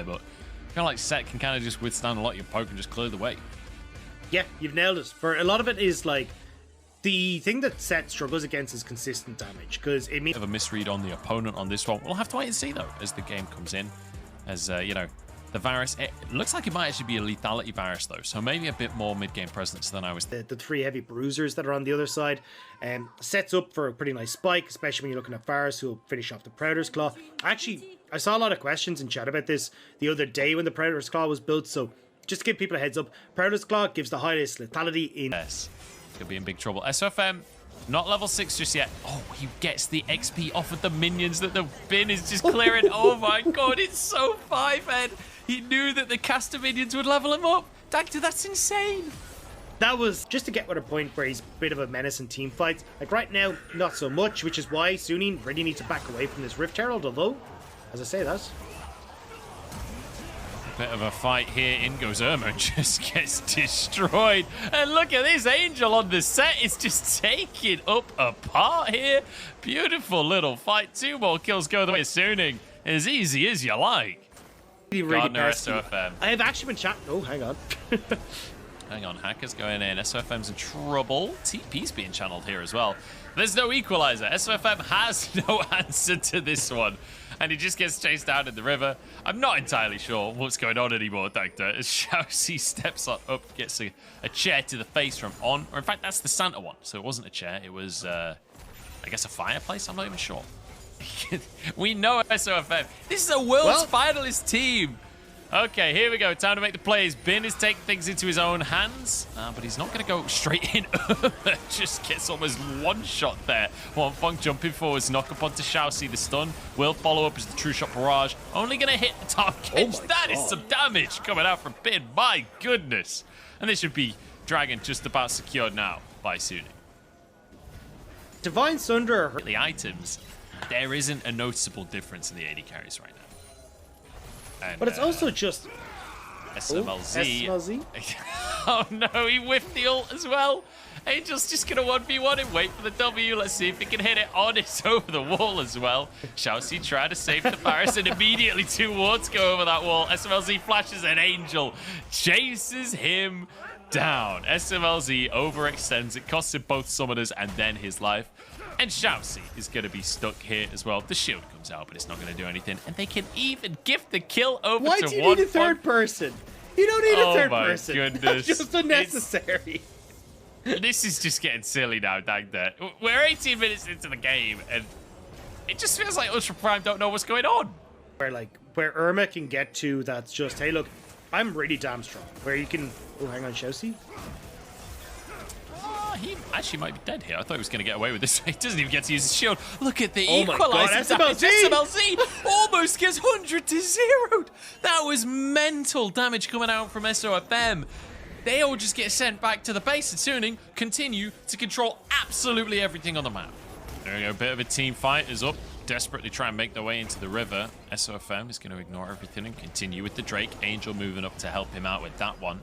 here, but I feel like Set can kind of just withstand a lot of your poke and just clear the way. Yeah, you've nailed it. For a lot of it is like the thing that Set struggles against is consistent damage, because it means Have a misread on the opponent on this one. We'll have to wait and see though as the game comes in. As you know, the Varus, it looks like it might actually be a lethality Varus though, so maybe a bit more mid-game presence than I was. the three heavy bruisers that are on the other side sets up for a pretty nice spike, especially when you're looking at Varus, who will finish off the Predator's Claw. Actually, I saw a lot of questions in chat about this the other day when the Predator's Claw was built, so just to give people a heads up, Predator's Claw gives the highest lethality in... Yes, could be in big trouble. SOFM, not level 6 just yet. Oh, he gets the XP off of the minions that the bin is just clearing. Oh my god, it's so 5-head. He knew that the caster minions would level him up. Dagda, that's insane. That was just to get with a point where he's a bit of a menace in team fights. Like right now, not so much, which is why SUNING really needs to back away from this Rift Herald, although, as I say that... Bit of a fight here. In goes Irma, just gets destroyed. And look at this Angel on the set. It's just taking up apart here. Beautiful little fight. 2 more kills go the way of SUNING. As easy as you like. Really Gardner, pesky. SOFM. I have actually been chatting... Oh, hang on. Hang on, Hacker's going in. SOFM's in trouble. TP's being channeled here as well. There's no equalizer. SOFM has no answer to this one. And he just gets chased down in the river. I'm not entirely sure what's going on anymore, Dagda. As Shousey steps on up, gets a chair to the face from On. Or in fact, that's the Santa one. So it wasn't a chair. It was, I guess, a fireplace. I'm not even sure. We know SOFM. This is a world's finalist team. Okay, here we go. Time to make the plays. Bin is taking things into his own hands, but he's not going to go straight in. Just gets almost one shot there. Fong jumping forwards, knock up onto Shousey. The stun will follow up as the true shot barrage. Only going to hit the target. That is some damage coming out from Bin. My goodness. And this should be Dragon just about secured now by SUNING. Divine Sunder... The items, there isn't a noticeable difference in the AD carries right now. And, But it's also just... SMLZ. SMLZ? Oh no, he whiffed the ult as well. Angel's just going to 1v1 and wait for the W. Let's see if he can hit it on. It's over the wall as well. Shousey trying to save the Varus, and immediately 2 wards go over that wall. SMLZ flashes, and Angel chases him down. SMLZ overextends. It costs him both summoners and then his life. And Shousey is going to be stuck here as well. The shield comes out, but it's not going to do anything. And they can even gift the kill over to Why do you need a third person? You don't need a third person. Goodness. That's just unnecessary. This is just getting silly now, Dagda. We're 18 minutes into the game, and it just feels like Ultra Prime don't know what's going on. Where Irma can get to, that's just, hey, look, I'm really damn strong. Where you can... Oh, hang on, Shousey? He actually might be dead here. I thought he was going to get away with this. He doesn't even get to use his shield. Look at the equalizer. SMLZ almost gets 100 to 0. That was mental damage coming out from SOFM. They all just get sent back to the base, and SUNING continue to control absolutely everything on the map. There we go. A bit of a team fight is up. Desperately try and make their way into the river. SOFM is going to ignore everything and continue with the Drake. Angel moving up to help him out with that one.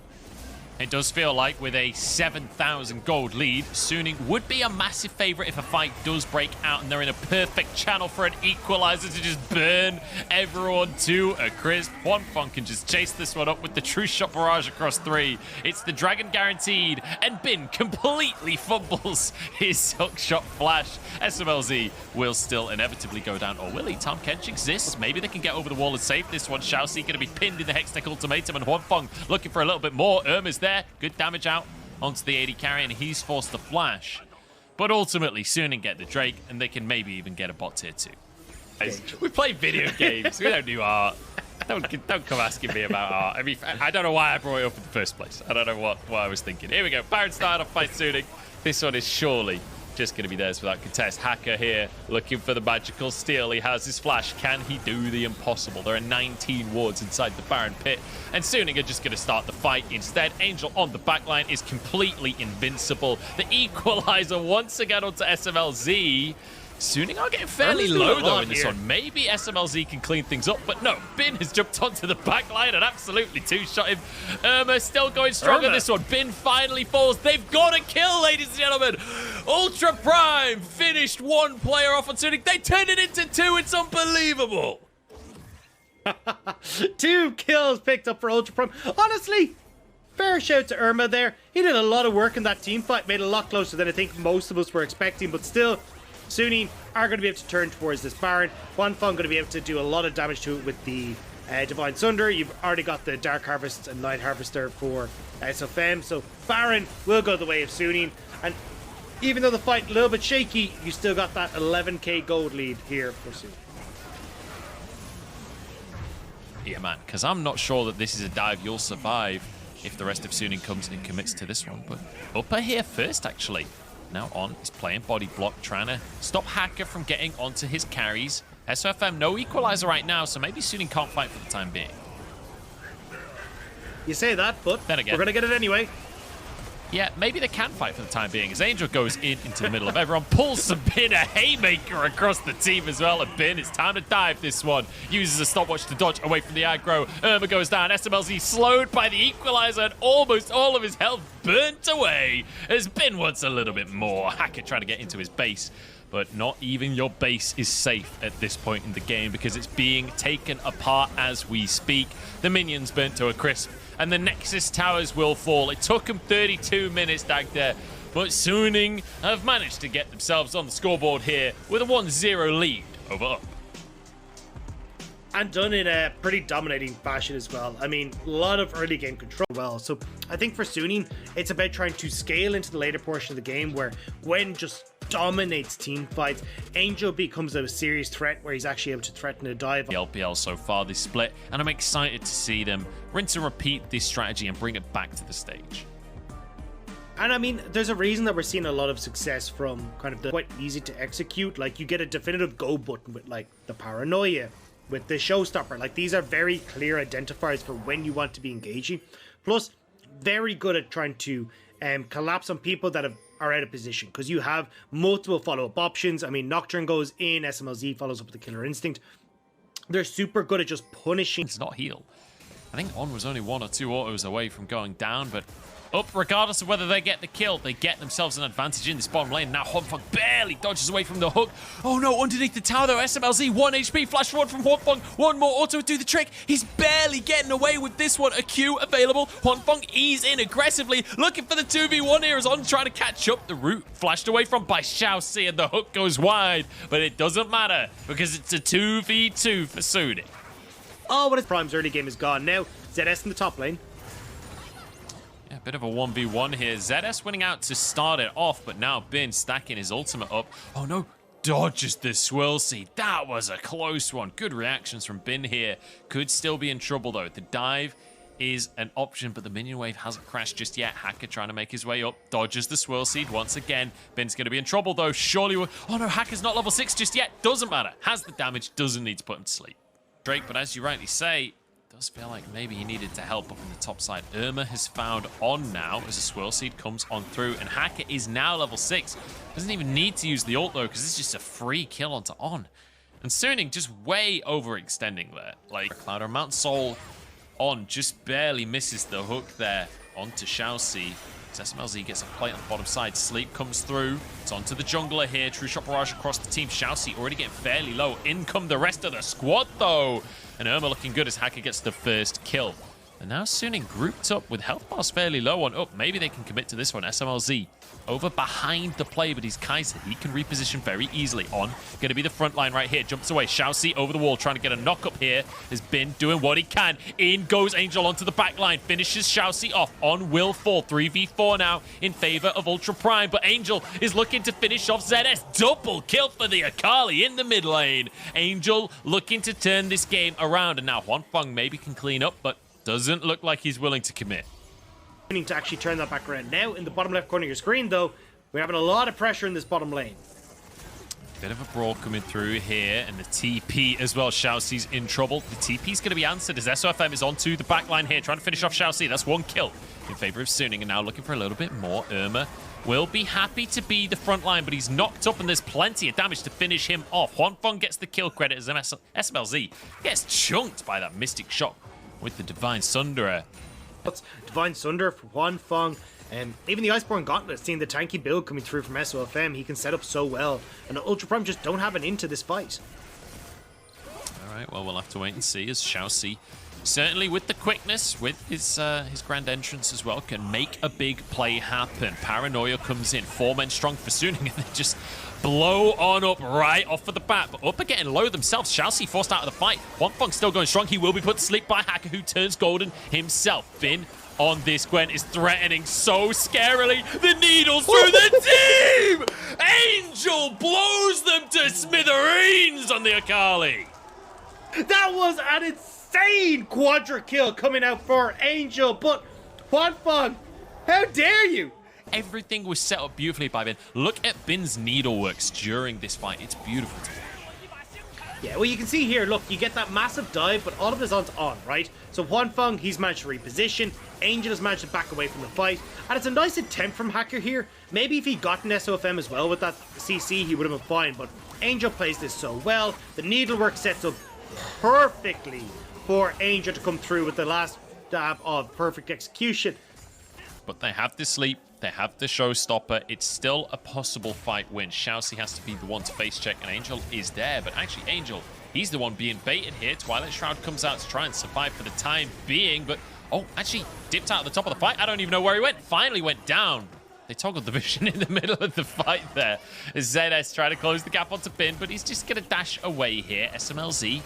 It does feel like with a 7,000 gold lead, SUNING would be a massive favorite if a fight does break out and they're in a perfect channel for an equalizer to just burn everyone to a crisp. Fong can just chase this one up with the true shot barrage across 3. It's the Dragon guaranteed, and Bin completely fumbles his hook shot flash. SMLZ will still inevitably go down, or will he? Tom Kench exists. Maybe they can get over the wall and save this one. Shousey going to be pinned in the Hextech ultimatum, and Fong looking for a little bit more. Irma's there. Good damage out onto the AD carry, and he's forced the flash. But ultimately, SUNING get the Drake, and they can maybe even get a bot tier 2. We play video games. We don't do art. Don't come asking me about art. I mean, I don't know why I brought it up in the first place. I don't know what I was thinking. Here we go. Baron started off by SUNING. This one is surely just going to be theirs without contest. Hacker here looking for the magical steal. He has his flash. Can he do the impossible? There are 19 wards inside the Baron pit, and SUNING are just going to start the fight instead. Angel on the backline is completely invincible. The equalizer once again onto SMLZ. SUNING are getting fairly low though in this one. Maybe SMLZ can clean things up, but no. Bin has jumped onto the backline and absolutely two-shot him. Irma still going strong on this one. Bin finally falls. They've got a kill, ladies and gentlemen. Ultra Prime finished one player off on SUNING. They turned it into 2. It's unbelievable. 2 kills picked up for Ultra Prime. Honestly, fair shout to Irma there. He did a lot of work in that team fight, made it a lot closer than I think most of us were expecting, but still, SUNING are going to be able to turn towards this Baron. Huanfeng going to be able to do a lot of damage to it with the Divine Sunder. You've already got the Dark Harvest and Light Harvester for SFM, so Baron will go the way of SUNING. And even though the fight a little bit shaky, you still got that 11k gold lead here for SUNING. Yeah, man, because I'm not sure that this is a dive you'll survive if the rest of SUNING comes and commits to this one. But Upper here first, actually. Now On is playing body block, trying to stop Hacker from getting onto his carries. SOFM, no equalizer right now, so maybe SUNING can't fight for the time being. You say that, but then again, we're going to get it anyway. Yeah, maybe they can fight for the time being, as Angel goes into the middle of everyone, pulls some Bin, a haymaker across the team as well, and Bin, it's time to dive this one. Uses a stopwatch to dodge away from the aggro. Irma goes down, SMLZ slowed by the equalizer, and almost all of his health burnt away, as Bin wants a little bit more. Hacker trying to get into his base, but not even your base is safe at this point in the game, because it's being taken apart as we speak. The minions burnt to a crisp, and the Nexus towers will fall. It took them 32 minutes, Dagda, but SUNING have managed to get themselves on the scoreboard here with a 1-0 lead over Up. And done in a pretty dominating fashion as well. I mean, a lot of early game control well. So I think for SUNING, it's about trying to scale into the later portion of the game where Gwen just dominates team fights. Angel becomes a serious threat where he's actually able to threaten a dive. The LPL so far this split, and I'm excited to see them rinse and repeat this strategy and bring it back to the stage. And I mean, there's a reason that we're seeing a lot of success from kind of the quite easy to execute. Like, you get a definitive go button with like the Paranoia, with the Showstopper. Like, these are very clear identifiers for when you want to be engaging. Plus, very good at trying to collapse on people that are out of position, because you have multiple follow-up options. I mean, Nocturne goes in, SMLZ follows up with the Killer Instinct. They're super good at just punishing. It's not heal. I think On was only 1 or 2 autos away from going down, but Up, regardless of whether they get the kill, they get themselves an advantage in this bottom lane. Now Huanfeng barely dodges away from the hook. Oh no, underneath the tower though, SMLZ, 1 HP, flash forward from Huanfeng. One more auto do the trick. He's barely getting away with this one. A Q available. Huanfeng ease in aggressively, looking for the 2v1 here as On trying to catch up. The root flashed away from by Xiaoxi, and the hook goes wide, but it doesn't matter because it's a 2v2 for SUNING. Oh, but his Prime's early game is gone. Now, ZS in the top lane. Yeah, a bit of a 1v1 here. ZS winning out to start it off, but now Bin stacking his ultimate up. Oh no, dodges the swirl seed. That was a close one. Good reactions from Bin here. Could still be in trouble though. The dive is an option, but the minion wave hasn't crashed just yet. Hacker trying to make his way up. Dodges the swirl seed once again. Bin's going to be in trouble though. Surely oh no, Hacker's not level 6 just yet. Doesn't matter. Has the damage. Doesn't need to put him to sleep. Drake, but as you rightly say, does feel like maybe he needed to help up on the top side. Irma has found On now as a swirl seed comes on through, and Hacker is now level 6. Doesn't even need to use the ult though, because it's just a free kill onto On. And SUNING just way overextending there. Like Cloud or Mount Soul, On just barely misses the hook there onto Xiaoxi. SMLZ gets a plate on the bottom side. Sleep comes through. It's onto the jungler here. True Shot Barrage across the team. Xiaoxi already getting fairly low. In come the rest of the squad, though. And Irma looking good as Hacker gets the first kill. And now SUNING grouped up with health bars fairly low on Up. Maybe they can commit to this one. SMLZ over behind the play, but he's Kaiser. He can reposition very easily. On going to be the front line right here. Jumps away. Xiaoxi over the wall trying to get a knock up here. Has been doing what he can. In goes Angel onto the back line. Finishes Xiaoxi off. On will fall. 3v4 now in favor of Ultra Prime, but Angel is looking to finish off ZS. Double kill for the Akali in the mid lane. Angel looking to turn this game around, and now Huanfeng maybe can clean up, but doesn't look like he's willing to commit. To actually turn that back around. Now, in the bottom left corner of your screen, though, we're having a lot of pressure in this bottom lane. Bit of a brawl coming through here, and the TP as well. Xiaoxi's in trouble. The TP's going to be answered as SOFM is onto the back line here, trying to finish off Xiaoxi. That's 1 kill in favor of SUNING, and now looking for a little bit more. Irma will be happy to be the front line, but he's knocked up, and there's plenty of damage to finish him off. Huanfeng gets the kill credit as SMLZ gets chunked by that Mystic Shot with the Divine Sunderer. Divine Sunder for Huanfeng. Even the Iceborne Gauntlet, seeing the tanky build coming through from SOFM, he can set up so well. And Ultra Prime just don't have an into this fight. All right, well, we'll have to wait and see as Xiaoxi, certainly with the quickness, with his grand entrance as well, can make a big play happen. Paranoia comes in, 4 men strong for Suning, and they just blow on up right off of the bat. But up are getting low themselves. Xiaoxi forced out of the fight. Huanfeng still going strong. He will be put to sleep by Hacker, who turns golden himself. Finn on this Gwen is threatening so scarily. The needles through the team! Angel blows them to smithereens on the Akali. That was an insane quadra kill coming out for Angel, but Huanfeng, how dare you? Everything was set up beautifully by Bin. Look at Bin's needleworks during this fight. It's beautiful to watch. Yeah, well, you can see here, look, you get that massive dive, but all of his on's on, right? So Huanfeng, he's managed to reposition. Angel has managed to back away from the fight. And it's a nice attempt from Hacker here. Maybe if he'd gotten SOFM as well with that CC, he would have been fine. But Angel plays this so well. The needlework sets up perfectly for Angel to come through with the last dab of perfect execution. But they have the sleep. They have the showstopper. It's still a possible fight win. Xiaoxi has to be the one to face check, and Angel is there. But actually, Angel, he's the one being baited here. Twilight Shroud comes out to try and survive for the time being. But, oh, actually, dipped out at the top of the fight. I don't even know where he went. Finally went down. They toggled the vision in the middle of the fight there. ZS trying to close the gap onto Bin, but he's just going to dash away here. SMLZ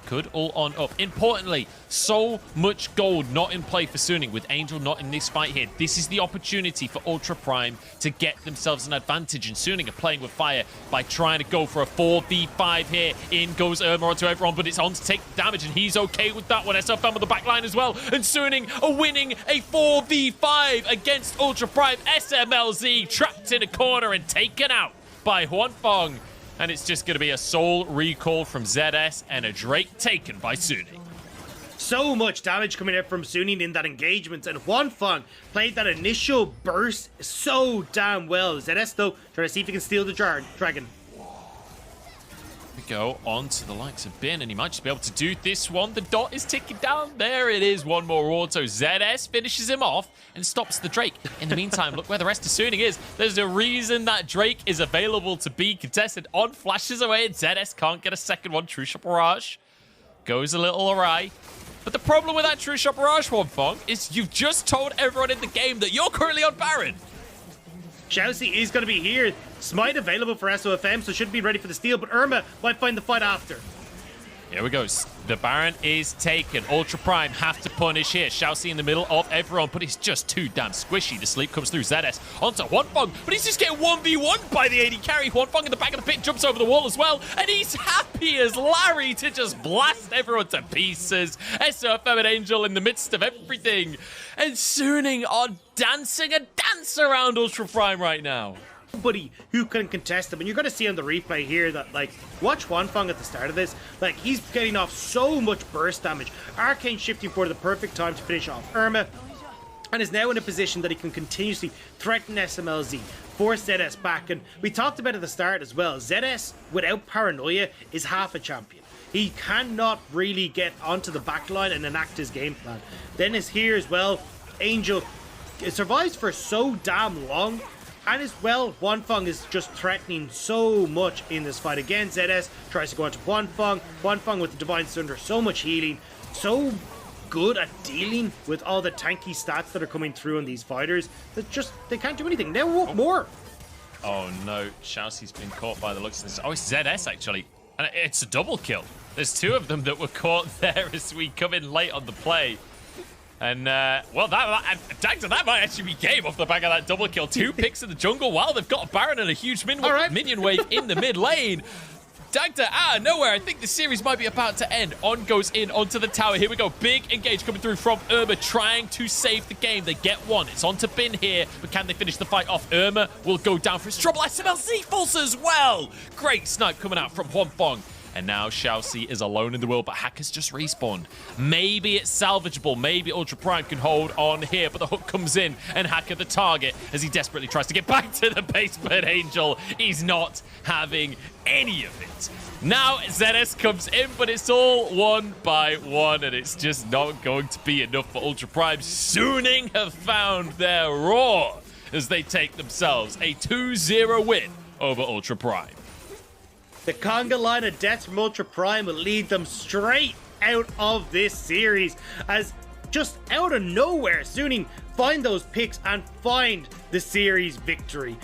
could all on up. Importantly, so much gold not in play for Suning with Angel not in this fight here. This is the opportunity for Ultra Prime to get themselves an advantage, and Suning are playing with fire by trying to go for a 4v5 here. In goes Irma onto everyone, but it's on to take damage, and he's okay with that one. SFM on the back line as well, and Suning are winning a 4v5 against Ultra Prime. SMLZ trapped in a corner and taken out by Huanfeng. And it's just going to be a soul recall from ZS and a Drake taken by Suning. So much damage coming out from Suning in that engagement, and Huanfeng played that initial burst so damn well. ZS, though, trying to see if he can steal the dragon. We go on to the likes of Bin, and he might just be able to do this one. The dot is ticking down. There it is. One more auto. ZS finishes him off and stops the Drake. In the meantime, look where the rest of Suning is. There's a reason that Drake is available to be contested. On flashes away, and ZS can't get a second one. True Shot Barrage goes a little awry. But the problem with that True Shot Barrage, Huanfeng, is you've just told everyone in the game that you're currently on Baron. Xiaoxi is going to be here. Smite available for SOFM, so should be ready for the steal, but Irma might find the fight after. Here we go. The Baron is taken. Ultra Prime have to punish here. Xiaoxi in the middle of everyone, but he's just too damn squishy. The sleep comes through ZS onto Huanfeng, but he's just getting 1v1 by the AD carry. Huanfeng in the back of the pit jumps over the wall as well, and he's happy as Larry to just blast everyone to pieces. SOFM and Angel in the midst of everything, and Suning are dancing a dance around Ultra Prime right now. Nobody who can contest him, and you're going to see on the replay here that, like, watch Huanfeng at the start of this, like, he's getting off so much burst damage. Arcane shifting for the perfect time to finish off Irma, and is now in a position that he can continuously threaten SMLZ, force ZS back. And we talked about at the start as well, ZS without Paranoia is half a champion. He cannot really get onto the back line and enact his game plan. Then is here as well, Angel survives for so damn long. And as well, Huanfeng is just threatening so much in this fight. Again, ZS tries to go onto Huanfeng. Huanfeng with the Divine Thunder, so much healing. So good at dealing with all the tanky stats that are coming through on these fighters. That just, they can't do anything. Now what more? Oh no, Xiaoxi's been caught by the looks of this. Oh, it's ZS actually. And it's a double kill. There's two of them that were caught there as we come in late on the play. And, well, Dagda, that might actually be game off the back of that double kill. 2 picks in the jungle while they've got a Baron and a huge minion wave in the mid lane. Dagda out of nowhere. I think the series might be about to end. On goes in onto the tower. Here we go. Big engage coming through from Irma, trying to save the game. They get one. It's on to Bin here, but can they finish the fight off? Irma will go down for his trouble. SMLZ falls as well. Great snipe coming out from Huanfeng. And now Xiaoxi is alone in the world, but Hacker's just respawned. Maybe it's salvageable. Maybe Ultra Prime can hold on here, but the hook comes in, and Hacker the target as he desperately tries to get back to the base. But Angel, he's not having any of it. Now ZS comes in, but it's all one by one, and it's just not going to be enough for Ultra Prime. Suning have found their roar as they take themselves a 2-0 win over Ultra Prime. The conga line of death from Ultra Prime will lead them straight out of this series, as just out of nowhere, Suning find those picks and find the series victory.